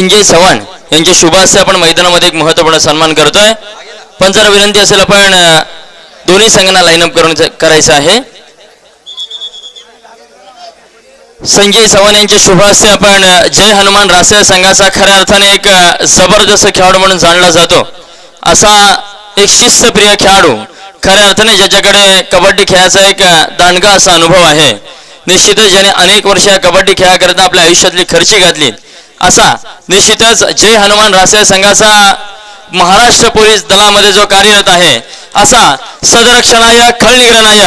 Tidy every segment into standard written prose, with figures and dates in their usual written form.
संजय चव्हाण यांच्या शुभ हस्ते आपण मैदानामध्ये एक महत्त्वपूर्ण सन्मान करतोय. पण जरा विनंती असेल आपण दोन्ही संघांना लाईनअप करून करायचं आहे. संजय चव्हाण यांच्या शुभ हस्ते आपण जय हनुमान रासे संघाचा खऱ्या अर्थाने एक जबरदस्त खेळाडू म्हणून जाणला जातो असा एक शिस्तप्रिय खेळाडू, खऱ्या अर्थाने ज्याच्याकडे कबड्डी खेळाचा एक दांडगा असा अनुभव आहे. निश्चितच ज्याने अनेक वर्ष कबड्डी खेळाकरता आपल्या आयुष्यातली खर्ची घातली असा निश्चितच जय हनुमान रासे संघाचा महाराष्ट्र पोलीस दलामध्ये जो कार्यरत आहे असा सदरक्षणाय खळनिग्रहणाय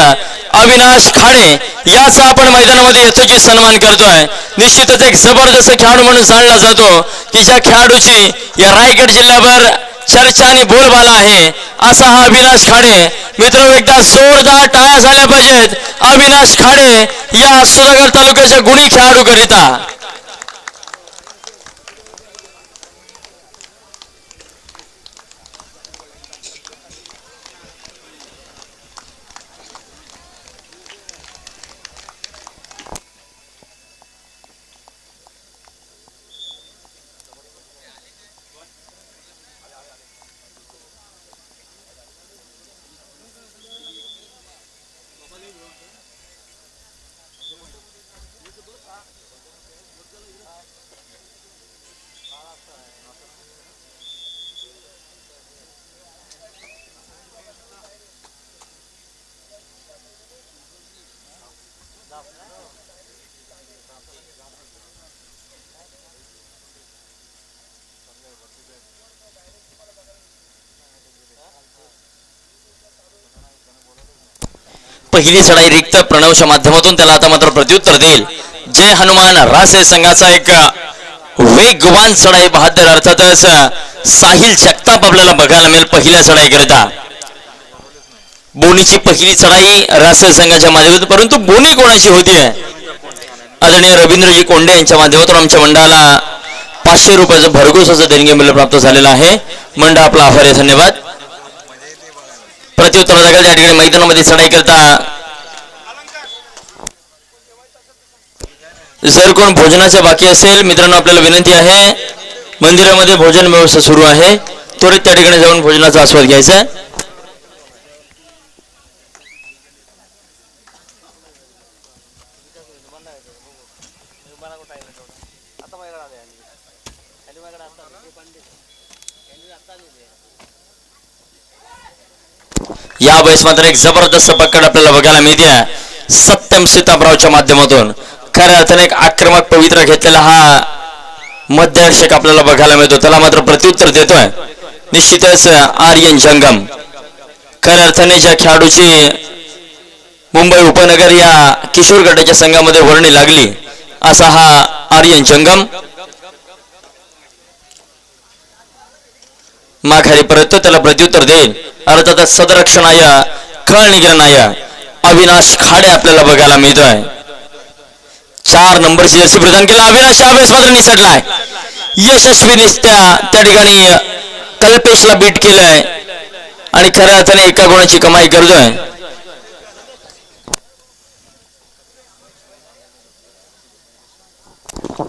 अविनाश खाडे याचा आपण मैदानामध्ये यथोचित सन्मान करतोय. निश्चितच एक जबरदस्त खेळाडू म्हणून जाणला जातो की ज्या खेळाडूची या रायगड जिल्ह्यावर चर्चा आणि बोलबाला आहे असा हा अविनाश खाडे. मित्र एकदा जोरदार टाळ्या झाल्या पाहिजेत अविनाश खाडे या सुधागड तालुक्याच्या गुणी खेळाडू करिता. पहिली चढाई रिक्त प्रणवच्या माध्यमातून त्याला आता मात्र प्रत्युत्तर देईल जय हनुमान रासे संघाचा एक वेगवान चढाई बहादर अर्थातच साहिल जगताप आपल्याला बघायला मिळेल पहिल्या चढाई करता. बोनीची पहिली चढाई रासे संघाच्या माध्यमातून, परंतु बोनी कोणाची होती आदरणीय रवींद्रजी कोंडे यांच्या माध्यमातून आमच्या मंडळाला 500 रुपयाचं भरघोस असं देणगी मूल्य प्राप्त झालेलं आहे. मंडळ आपला आभार आहे, धन्यवाद. प्रत्युत्तरादाखल या ठिकाणी मैदानामध्ये चढाई करता जर कोण भोजनाच्या बाकी असेल मित्रांनो आपल्याला विनंती आहे, मंदिरामध्ये भोजन व्यवस्था सुरू आहे, त्वरित त्या ठिकाणी जाऊन भोजनाचा आस्वाद घ्यायचा. या वेळेस मात्र एक जबरदस्त पकड आपल्याला बघायला मिळते सत्यम सीतापरावच्या माध्यमातून. खऱ्या अर्थाने एक आक्रमक पवित्र घेतलेला हा मध्यदर्शक आपल्याला बघायला मिळतो. त्याला मात्र प्रत्युत्तर देतोय निश्चितच आर्यन जंगम. खऱ्या अर्थाने ज्या खेळाडूची मुंबई उपनगर या किशोर गटाच्या संघामध्ये वर्णी लागली असा हा आर्यन जंगम. माघारी परत त्याला प्रत्युत्तर देईल अर्थातच सदरक्षणाय खळनिग्रहणाय अविनाश खाडे आपल्याला बघायला मिळतोय. 4 नंबरची जर्सी प्रदान केला अविनाश. यावेळेस मात्र निसटलाय यशस्वीरित्या त्या ठिकाणी कल्पेशला बीट केलंय आणि खऱ्या अर्थाने एका गुणाची कमाई करतोय.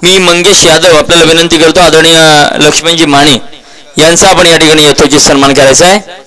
मी मंगेश यादव आपल्याला विनंती करतो आदरणीय लक्ष्मणजी माने यांचा आपण या ठिकाणी यथोचित सन्मान करायचा आहे.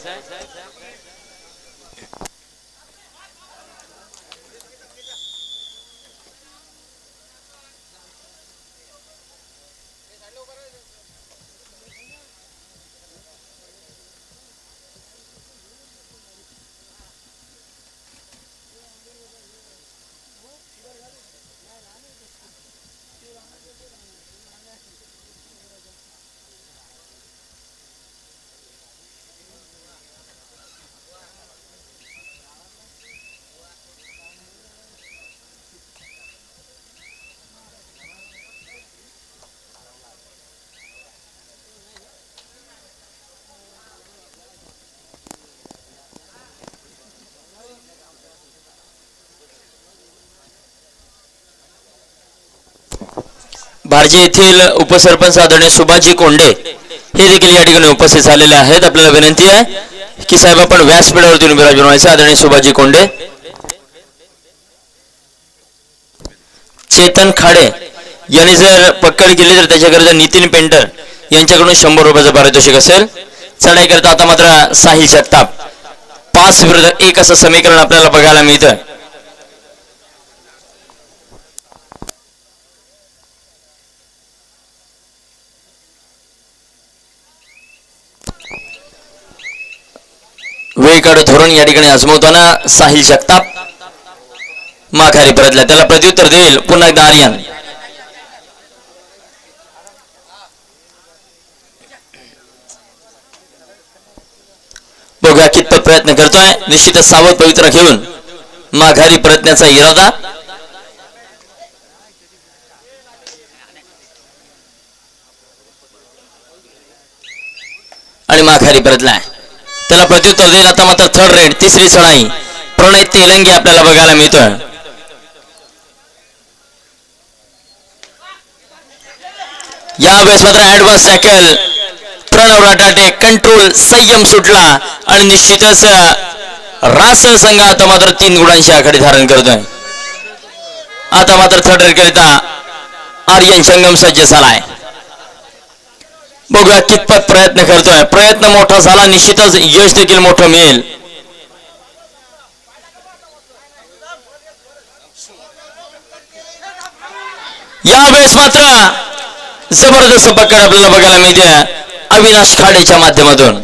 भारजी येथील उपसरपंच आदरणीय सुभाषजी कोंडे हे देखील या ठिकाणी उपस्थित झालेले आहेत. आपल्याला विनंती आहे की साहेब आपण व्यासपीठावरती विराजमान व्हायचे. आदरणीय सुभाषजी कोंडे. चेतन खाडे यांनी जर पकड केली तर त्याच्याकरता नितीन पेंटर यांच्याकडून 100 रुपयाचं पारितोषिक असेल. चढाई करता आता मात्र साहिल जगताप 5 विरुद्ध 1 असं समीकरण आपल्याला बघायला मिळतं. वेळकाळ धोरण या ठिकाणी आजमवताना साहिल जगताप माघारी परतला. त्याला प्रत्युत्तर देईल पुन्हा एकदा आर्यन. बघूया कितपत प्रयत्न करतोय. निश्चितच सावध पवित्र घेऊन माघारी परतण्याचा इरादा. आणि माघारी परतलाय. त्याला प्रत्युत्तर देईल आता मात्र थर्ड रेड तिसरी चढाई प्रणय तेलंगे आपल्याला बघायला मिळतोय. यावेळेस मात्र ऍडव्हान्स टॅकल प्रणव राठाटे कंट्रोल संयम सुटला आणि निश्चितच रासळ संघ आता मात्र 3 गुणांची आघाडी धारण करतोय. आता मात्र थर्ड रेड करिता आर्यन जंगम सज्ज झालाय. बघूया कितपत प्रयत्न करतोय. प्रयत्न मोठा झाला निश्चितच यश देखील मोठं मिळेल. यावेळेस मात्र जबरदस्त पकड आपल्याला बघायला मिळते अविनाश खाडेच्या माध्यमातून.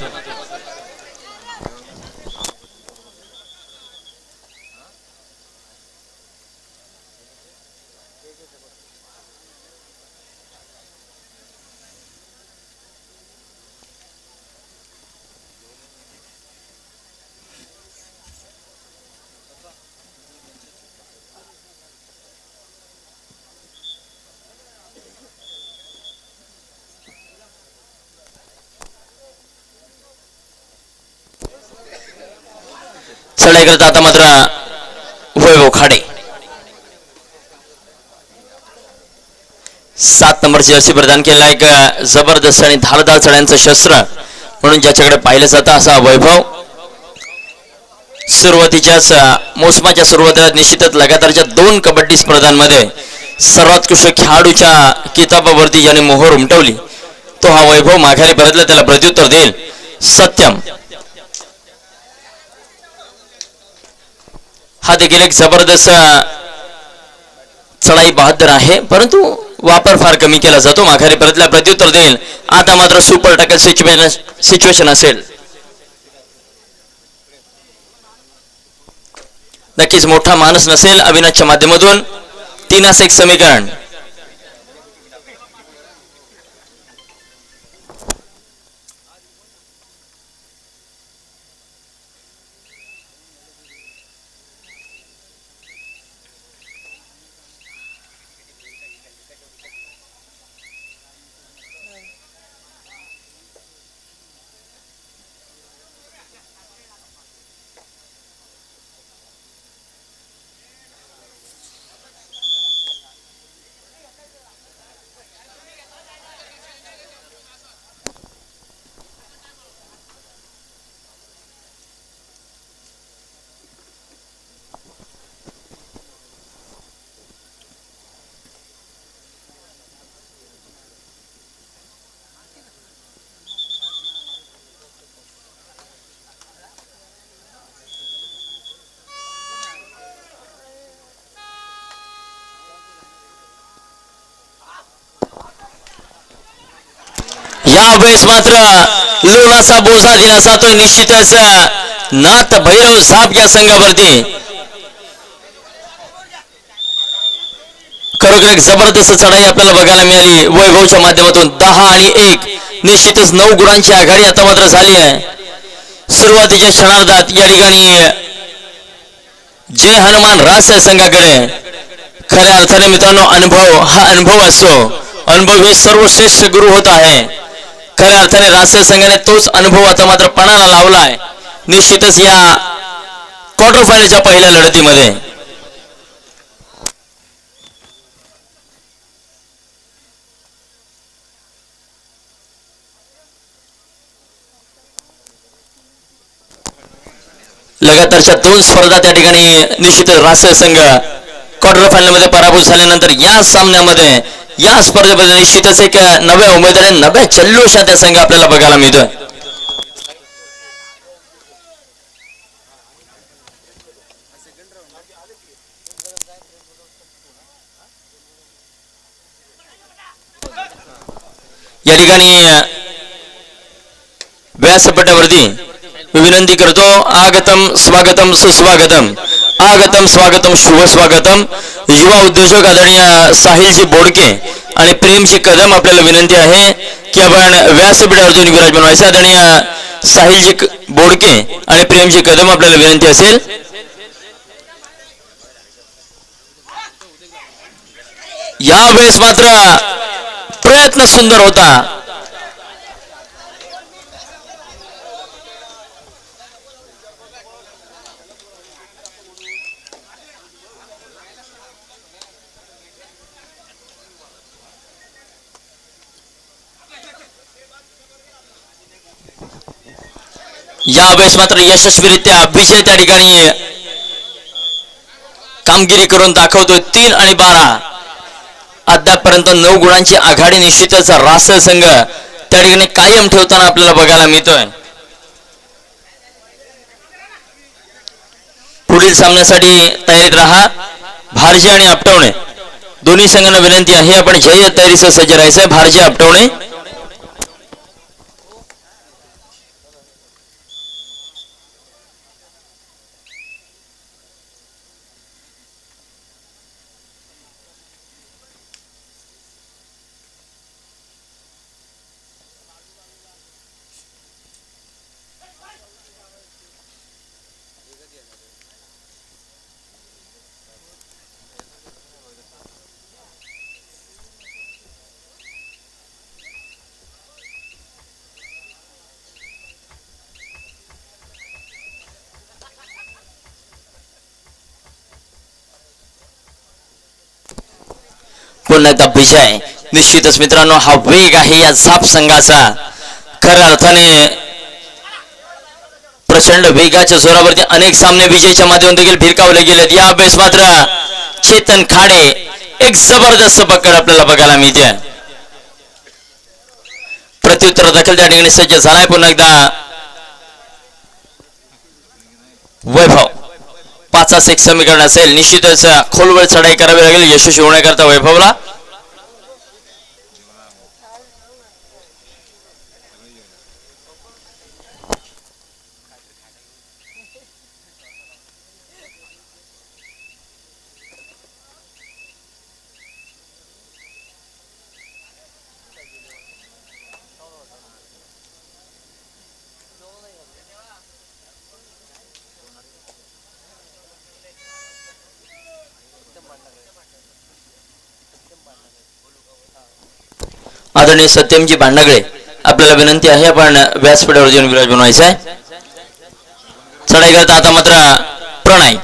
चढाई करता आता मात्र वैभव खाडे 7 नंबरची जर्सी प्रदान केला. एक जबरदस्त आणि धारदार चढ्यांचं शस्त्र म्हणून ज्याच्याकडे पाहिलं जातं असा वैभव. सुरुवातीच्याच मोसमाच्या सुरुवातीला निश्चितच लगातारच्या 2 कबड्डी स्पर्धांमध्ये सर्वोत्कृष्ट खेळाडूच्या किताबावरती ज्याने मोहर उमटवली तो हा वैभव माघारी परतला. त्याला प्रत्युत्तर देईल सत्यम. हा देखील एक जबरदस्त चढाई बहादर आहे परंतु वापर फार कमी केला जातो. माघारी परतला प्रत्युत्तर देईल. आता मात्र सुपर टॅकल सिच्युएशन असेल. नक्कीच मोठा माणूस नसेल अविनाशच्या माध्यमातून 3-1 समीकरण. यावेळेस मात्र लोणाचा बोजा दिला जातोय निश्चितच नाथ भैरव साप या संघावरती. खरोखर एक जबरदस्त चढाई आपल्याला बघायला मिळाली वैभवच्या माध्यमातून. 10 आणि 1 निश्चितच 9 गुणांची आघाडी आता मात्र झाली आहे. सुरुवातीच्या क्षणार्धात या ठिकाणी जय हनुमान रासळ संघाकडे खऱ्या अर्थाने मित्रांनो अनुभव हा अनुभव असतो. अनुभव हे सर्वश्रेष्ठ गुरु होत आहे. खऱ्या अर्थाने रासळ संघाने तोच अनुभव आता मात्र पणाला लावलाय निश्चितच या क्वार्टर फायनलच्या पहिल्या लढतीमध्ये. लगातारच्या 2 स्पर्धा त्या ठिकाणी निश्चितच रासळ संघ क्वार्टर फायनल मध्ये पराभूत झाल्यानंतर या सामन्यामध्ये या स्पर्धेमध्ये निश्चितच एक नव्या उमेदवार नव्या जल्लोषात त्या संघ आपल्याला बघायला मिळतोय. या ठिकाणी व्यासपीठावरती विनंती करतो, आगतम स्वागतम सुस्वागतम, आगतम स्वागतम शुभ स्वागतम. युवा उद्योजक आदरणीय साहिलजी बोडके आणि प्रेमजी कदम आपल्याला विनंती आहे की आपण व्यासपीठावरती विराजमान व्हायचं. आदरणीय साहिलजी बोडके आणि प्रेमजी कदम आपल्याला विनंती असेल. यावेळेस मात्र प्रयत्न सुंदर होता. यावेळेस मात्र यशस्वीरित्या विजय त्या ठिकाणी कामगिरी करून दाखवतोय. 3 आणि 12 अद्यापर्यंत 9 गुणांची आघाडी निश्चितच रासळ संघ त्या ठिकाणी कायम ठेवताना आपल्याला बघायला मिळतोय. पुढील सामन्यासाठी तयारीत राहा. भारजी आणि आपटवणे दोन्ही संघांना विनंती आहे आपण जय तयारीसह सज्ज राहायचं. भारजी आपटवणे पुन्हा एकदा विजय. निश्चितच मित्रांनो हा वेग आहे या झाप संघाचा. खऱ्या अर्थाने प्रचंड वेगाच्या जोरावरती अनेक सामने विजयच्या माध्यमातून देखील भिरकावले गेलेत. या अभ्यास मात्र चेतन खाडे एक जबरदस्त पकड आपल्याला बघायला मिळते. प्रत्युत्तर देखील त्या ठिकाणी सज्ज झालाय. पुन्हा एकदा वैभव 5 एक समीकरण असेल. निश्चितच खोलवर चढाई करावी लागेल यशस्वी होण्याकरता वैभवला. आदरणीय सत्यमजी भांडगळे आपल्याला विनंती आहे आपण व्यासपीठावर येऊन विराजमान व्हायचं आहे. चढाई करता आता मात्र प्रणय.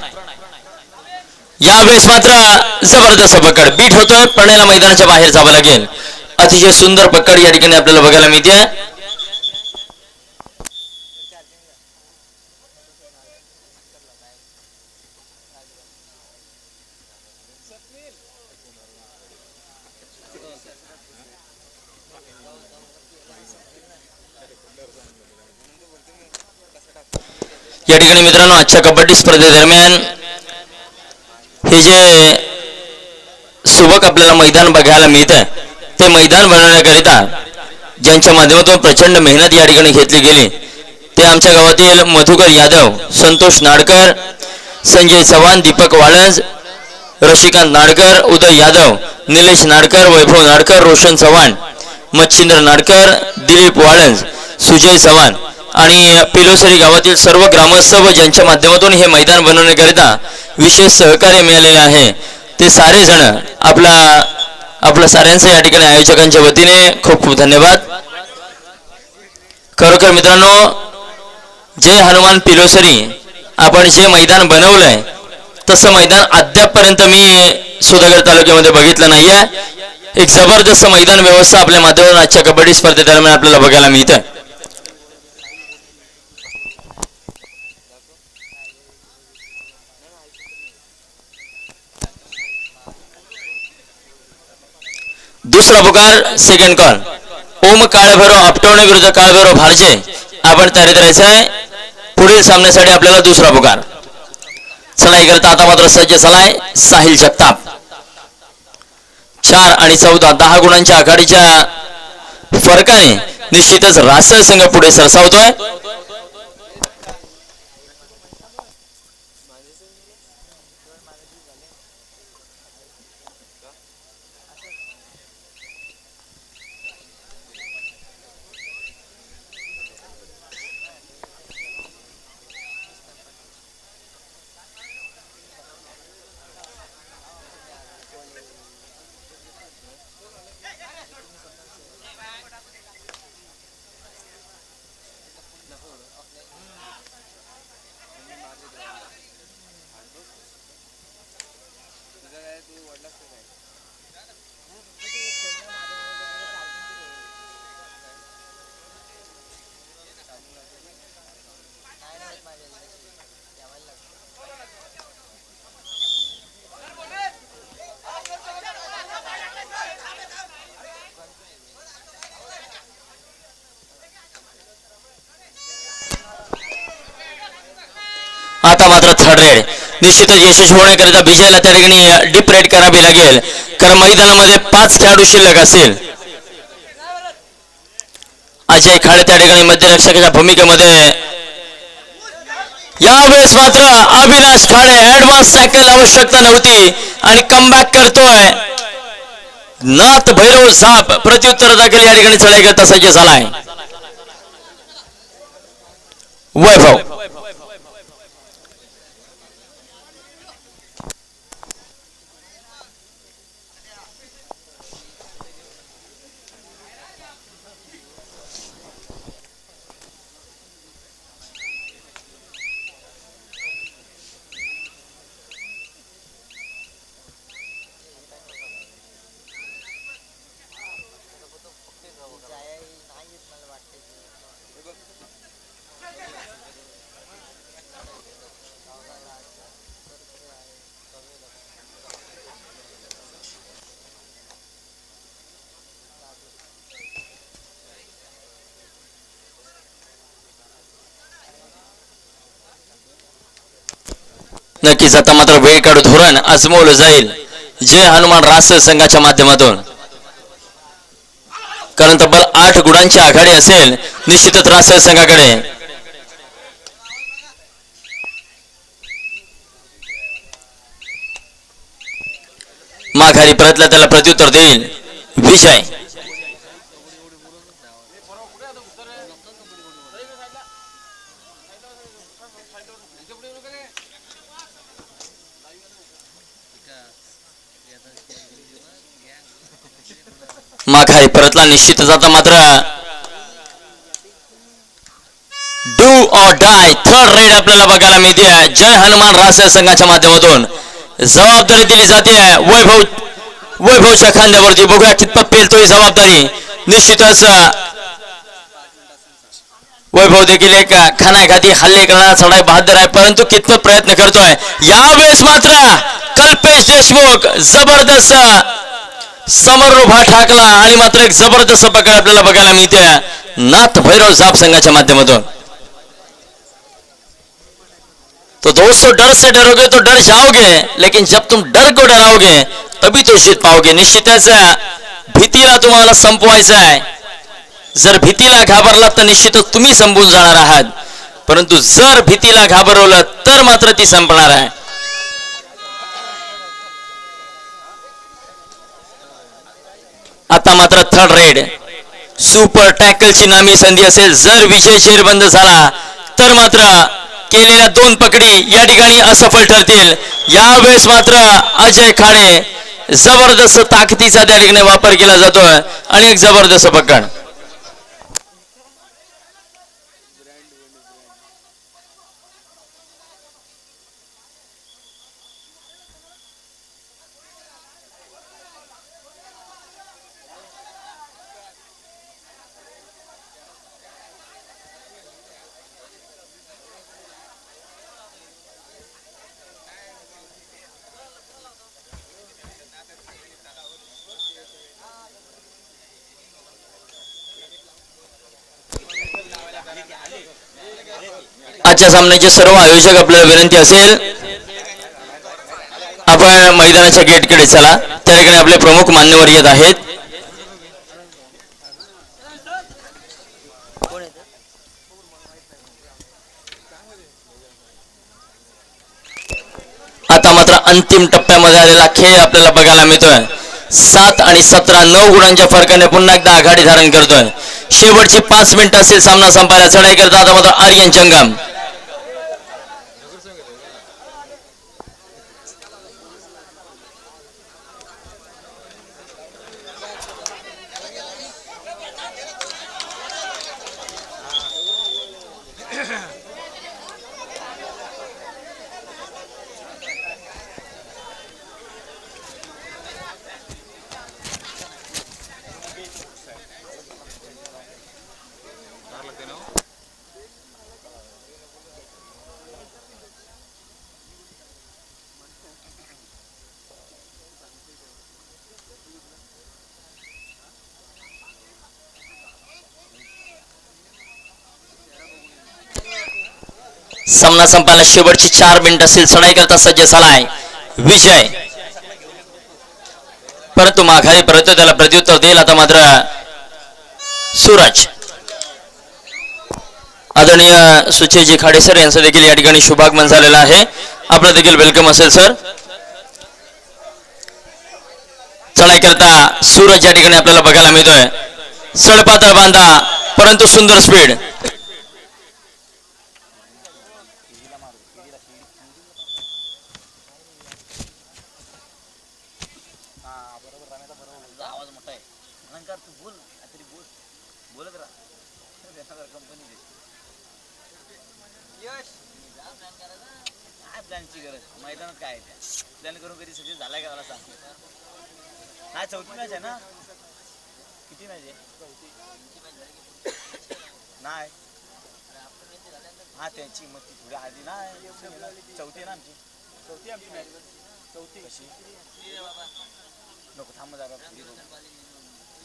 यावेळेस मात्र जबरदस्त पकड बीट होतोय. प्रणयला मैदानाच्या बाहेर जावं लागेल. अतिशय सुंदर पकड या ठिकाणी आपल्याला बघायला मिळते. या ठिकाणी मित्रांनो आजच्या कबड्डी स्पर्धेदरम्यान हे जे सुबक आपल्याला मैदान बघायला मिळतं ते मैदान बनवण्याकरिता ज्यांच्या माध्यमातून प्रचंड मेहनत या ठिकाणी घेतली गेली ते आमच्या गावातील मधुकर यादव, संतोष नाडकर, संजय चव्हाण, दीपक वाळंज, रशिकांत नाडकर, उदय यादव, निलेश नाडकर, वैभव नाडकर, रोशन चव्हाण, मच्छिंद्र नाडकर, दिलीप वाळंज, सुजय चव्हाण आणि पिलोसरी गावातील सर्व ग्रामस्थ व ज्यांच्या माध्यमातून हे मैदान बनवण्याकरिता विशेष सहकार्य मिळालेले आहे ते सारे जण आपल्या साऱ्यांचे या ठिकाणी आयोजकांच्या वतीने खूप खूप धन्यवाद. खरोखर मित्रांनो जय हनुमान पिलोसरी आपण जे मैदान बनवलंय तसं मैदान अद्यापपर्यंत मी सुधागड तालुक्यामध्ये बघितलं नाहीये. एक जबरदस्त मैदान व्यवस्था आपल्या माध्यमातून आजच्या कबड्डी स्पर्धेदरम्यान आपल्याला बघायला मिळते. दुसरा पुकार सेकंड कॉल. ओम काळभैरव आपटवणे विरुद्ध काळभैरव भारजे. आपण तयारी करायचं आहे पुढील सामन्यासाठी. आपल्याला दुसरा पुकार. चढाई करता आता मात्र सज्ज झालाय साहिल जगताप. 4 आणि 14 10 गुणांच्या आघाडीच्या फरकाने निश्चितच रासळ संघ पुढे सरसावतोय. आता मात्र थर्ड रेड निश्चितच यशस्वी होण्याकरिता विजयाला त्या ठिकाणी डीप रेड करावी लागेल, कारण मैदानामध्ये 5 खेळाडू शिल्लक असतील. अजय खाडे त्या ठिकाणी मध्यरक्षकाच्या भूमिकेमध्ये. यावेळेस मात्र अविनाश खाडे ऍडव्हान्स टॅकल आवश्यकता नव्हती आणि कमबॅक करतोय. नाथ भैरव साप प्रत्युत्तर दाखल या ठिकाणी चढाई करता सज्ज झालाय. वैभव नक्कीच आता मात्र वेळ काढू धोरण आजमवलं जाईल जय हनुमान रासळ संघाच्या माध्यमातून, कारण तब्बल 8 गुणांची आघाडी असेल निश्चितच रासळ संघाकडे. माघारी परतला त्याला प्रत्युत्तर देईल विजय. माघारी परतला निश्चितच आता मात्र do or die third red आपल्याला बघायला मिळते. जय हनुमान रासळ संघाच्या माध्यमातून जबाबदारी दिली जाते वैभवच्या खांद्यावरती. बघूया कितपत पेलतोय जबाबदारी. निश्चितच वैभव देखील एक खानाखाती हल्ले करणारा चढाई बहादर आहे, परंतु कितपत प्रयत्न करतोय. यावेळेस मात्र कल्पेश देशमुख जबरदस्त समोर उभा ठाकला आणि मात्र एक जबरदस्त पकड आपल्याला बघायला मिळते नाथ भैरव साप संघाच्या माध्यमातून. तो दोस्तों डर से डरोगे तो डर जाओगे, लेकिन जब तुम डर को डराओगे तभी तो जीत पाओगे. निश्चितच भीतीला तुम्हाला संपवायचं आहे. जर भीतीला घाबरलात तर निश्चितच तुम्ही संपून जाणार आहात, परंतु जर भीतीला घाबरवलं तर मात्र ती संपणार आहे. आता मात्र थर्ड रेड सुपर टॅकलची नामी संधी असेल. जर विजय शेरबंद झाला तर मात्र केलेल्या 2 पकडी या ठिकाणी असफल ठरतील. यावेळेस मात्र अजय खाडे जबरदस्त ताकदीचा त्या ठिकाणी वापर केला जातोय आणि एक जबरदस्त पकड. आजच्या सामन्याचे सर्व आयोजक आपल्याला विनंती असेल आपण मैदानाच्या गेटकडे चला. त्या ठिकाणी आपले प्रमुख मान्यवर येत आहेत. आता मात्र अंतिम टप्प्यामध्ये आलेला खेळ आपल्याला बघायला मिळतोय. 7 आणि 17 9 गुणांच्या फरकाने पुन्हा एकदा आघाडी धारण करतोय. शेवटची 5 मिनिटं असेल सामना संपायला. चढाई करता आता मात्र आर्यन चंगम. सामना संपायला शेवटची 4 मिनिटं असेल. चढाई करता सज्ज झालाय विजय, परंतु माघारी परत त्याला प्रत्युत्तर देईल आता मात्र सूरज. आदरणीय सुचेजी खाडे सर यांचं देखील या ठिकाणी शुभागमन झालेलं आहे. आपलं देखील वेलकम असेल सर. चढाई करता सूरज या ठिकाणी आपल्याला बघायला मिळतोय. सडपातळ बांधा परंतु सुंदर स्पीड. मैदानात काय प्लॅन करून कधी सगळी झालाय का मला सांग. नाही चौथी मॅच आहे ना. किती मॅच आहे नाही हा त्यांची मग ती थोडी आधी ना चौथी आहे ना आमची. चौथी आमची मॅच. चौथी कशी नको थांब जरा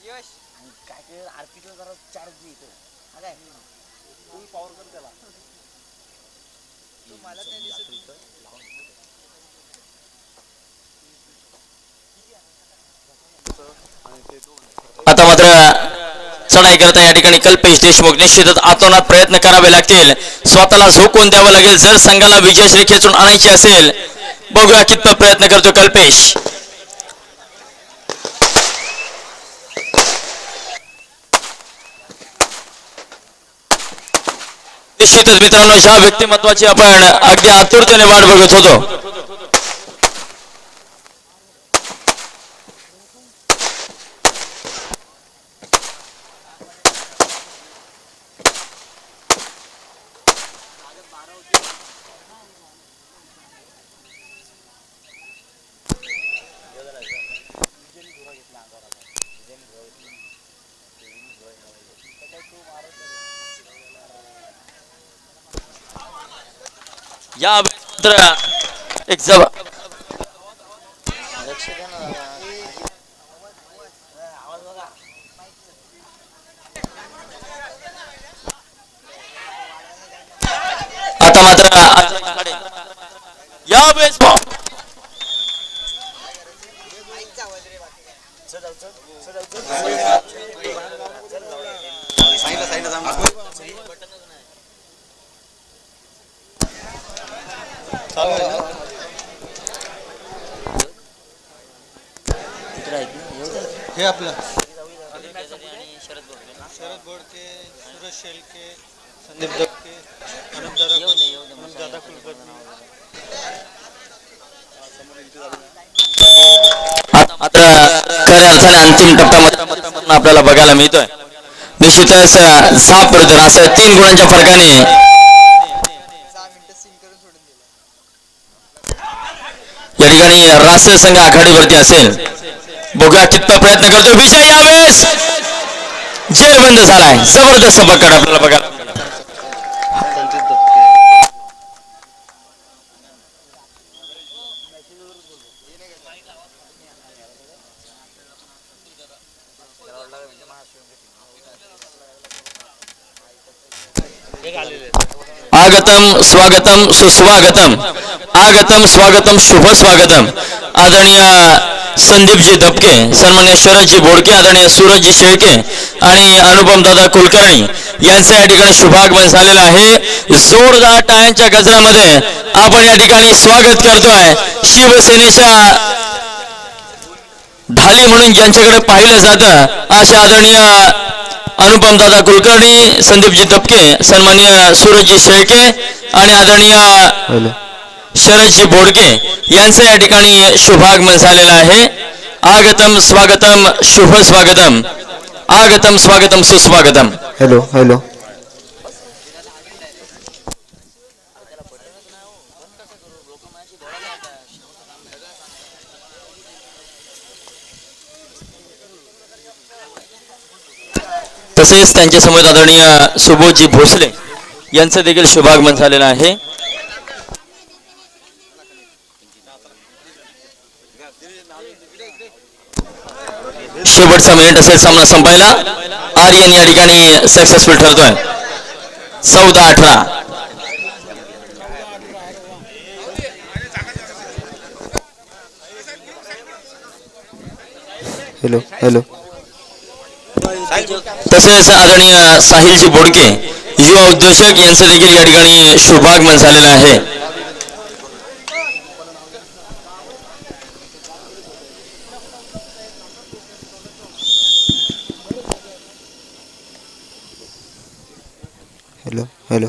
यश आणि काय काय आरपीला जरा चार्ज येतो हा काय फुल पॉवर कर त्याला. तू मला त्या दिवशी आता मात्र चढाई करता या ठिकाणी कल्पेश देशमुख. निश्चितच आतोनात प्रयत्न करावे लागतील. स्वतःला झोकून द्यावं लागेल जर संघाला विजयश्री खेचून आणायची असेल. बघूया कितपत प्रयत्न करतो कल्पेश. निश्चितच मित्रांनो ह्या व्यक्तिमत्वाची आपण अगदी आतुरतेने वाट बघत होतो. या एक जब आता मात्र या बेसबॉल हे आपलं शरद बोडके, सुरेश शेलके, संदीप दबके, अनुप दादा कुलकर्णी. मात्र खऱ्या अर्थाने अंतिम टप्प्यामध्ये आपल्याला बघायला मिळतोय. निश्चितच 6 विरुद्ध रासय 3 गुणांच्या फरकाने या ठिकाणी रासय संघ आघाडीवरती असेल. बघूया कितपत प्रयत्न करतो विजय. यावेळेस जेरबंद झालाय. जबरदस्त पकड आपल्याला बघायला. आगतम स्वागतम सुस्वागतम आगतम स्वागतम शुभ स्वागतम आदरणीय संदीपजी दबके, सन्मान्य शरदजी बोडके, आदरणीय सूरजजी शेळके आणि अनुपम दादा कुलकर्णी यांचं या ठिकाणी शुभागमन झालेलं आहे. जोरदार टाळ्यांच्या गजरामध्ये आपण या ठिकाणी स्वागत करतोय. शिवसेनेच्या ढाली म्हणून ज्यांच्याकडे पाहिलं जातं अशा आदरणीय अनुपम दादा कुलकर्णी, संदीपजी दबके, सन्मान्य सूरजजी शेळके आणि आदरणीय शरदजी बोडके यांचं या ठिकाणी शुभागमन झालेलं आहे. आगतम स्वागतम शुभ स्वागतम आगतम स्वागतम सुस्वागतम. Hello hello. तसेच त्यांच्या समोर आदरणीय सुबोधजी भोसले यांचं देखील शुभागमन झालेलं आहे. शेवटचा मिनिट असेल सामना संपायला. आर्यन या ठिकाणी सक्सेसफुल ठरतोय. 14-18. Hello hello. तसेच आदरणीय साहिलजी बोडके युवा उद्योजक यांचं देखील या ठिकाणी शुभागमन झालेलं आहे. Hello hello.